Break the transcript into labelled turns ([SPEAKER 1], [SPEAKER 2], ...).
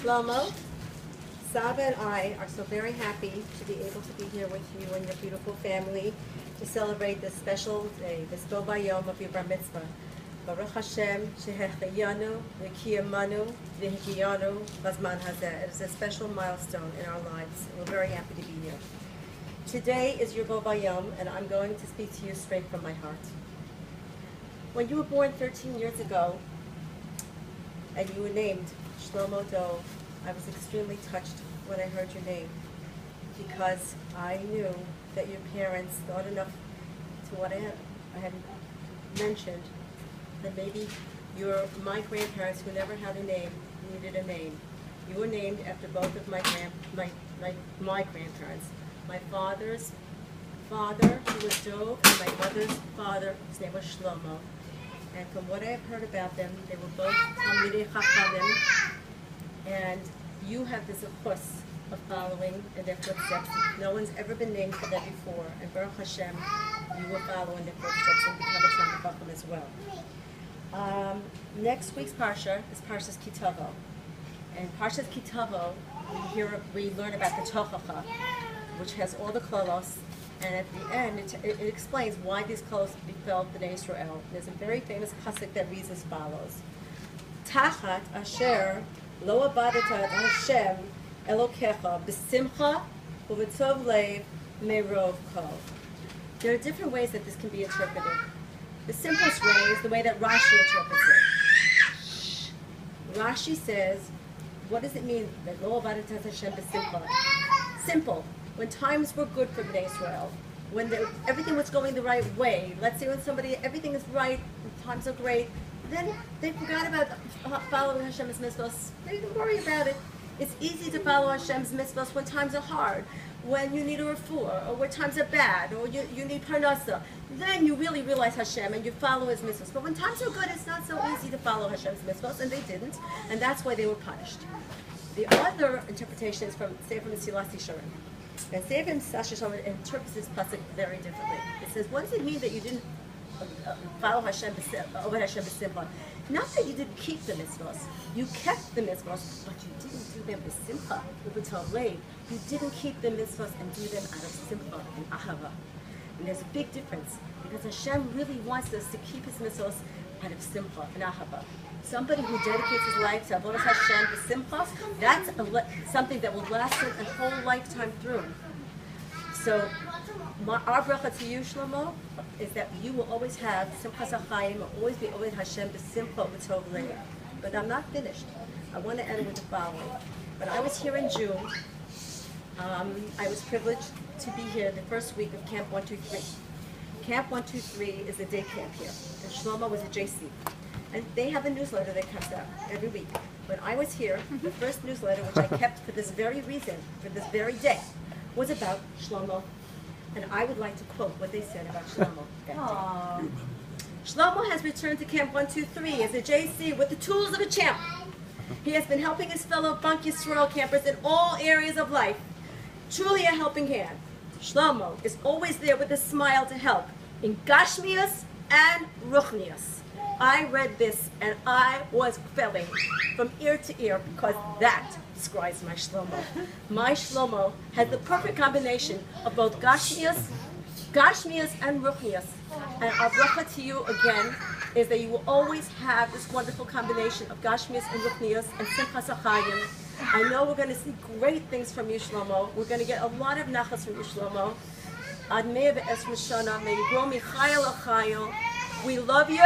[SPEAKER 1] Shlomo, Savta and I are so very happy to be able to be here with you and your beautiful family to celebrate this special day, this Bo Bayom of your bar mitzvah. Baruch Hashem, shehecheyanu, v'kiyamanu, v'hikiyanu, bazman hazeh. It is a special milestone in our lives. We're very happy to be here. Today is your Bo Bayom, and I'm going to speak to you straight from my heart. When you were born 13 years ago, and you were named Shlomo Dov, I was extremely touched when I heard your name, because I knew that your parents thought enough to what I had mentioned, that maybe my grandparents who never had a name needed a name. You were named after both of my grandparents. My father's father, who was Dov, and my mother's father, his name was Shlomo. And from what I have heard about them, they were both Talmidei Chachamim, and you have this zechus of following in their footsteps. No one's ever been named for that before, and Baruch Hashem, you will follow in their footsteps and become a Talmid Chacham as well. Next week's parsha is Parshas Kitavo, and Parshas Kitavo, we learn about the Tochacha, which has all the klolos. And at the end, it explains why these clothes befell Bnei Israel. There's a very famous pasuk that reads as follows: Tachat asher lo abadat Hashem Elokecha b'simcha u'b'tov leiv me'rov kol. There are different ways that this can be interpreted. The simplest way is the way that Rashi interprets it. Rashi says, what does it mean that lo abadat Hashem b'simcha? Simple. When times were good for Bnei Israel, when everything was going the right way, let's say when everything is right, times are great, then they forgot about following Hashem's mitzvahs. They didn't worry about it. It's easy to follow Hashem's mitzvahs when times are hard, when you need a refuah, or when times are bad, or you need parnasa. Then you really realize Hashem and you follow His mitzvahs. But when times are good, it's not so easy to follow Hashem's mitzvahs, and they didn't, and that's why they were punished. The other interpretation is from Sefer Mesilas Yesharim. And Sefer Mesilas Yesharim interprets this pasuk very differently. It says, what does it mean that you didn't follow Hashem b'simcha? Not that you didn't keep the mitzvahs. You kept the mitzvahs, but you didn't do them b'simcha, u'b'tov leiv. You didn't keep the mitzvahs and do them out of simcha and ahava. And there's a big difference, because Hashem really wants us to keep His mitzvahs out of simcha and ahava. Somebody who dedicates his life to Avodas Hashem b'simcha, that's something that will last him a whole lifetime through. So, our bracha to you, Shlomo, is that you will always have simchas hachayim, will always be Oved Hashem b'simcha b'tov leiv. But I'm not finished. I want to end with the following. When I was here in June, I was privileged to be here the first week of Camp 123. Camp 123 is a day camp here, and Shlomo was a JC. And they have a newsletter that comes out every week. When I was here, the first newsletter, which I kept for this very reason, for this very day, was about Shlomo. And I would like to quote what they said about Shlomo that day. Shlomo has returned to Camp 123 as a JC with the tools of a champ. He has been helping his fellow Bank Yisrael campers in all areas of life. Truly a helping hand. Shlomo is always there with a smile to help in Gashmias and Ruchnias. I read this and I was felling from ear to ear, because that describes my Shlomo. My Shlomo has the perfect combination of both Gashmias and Ruchnias. And our bracha to you again is that you will always have this wonderful combination of Gashmias and Ruchnias and Simchas HaChayim. I know we're going to see great things from you, Shlomo. We're going to get a lot of nachas from you, Shlomo. Ad Mea V'Esrim Shana, may you grow Michayel Achayel. We love you.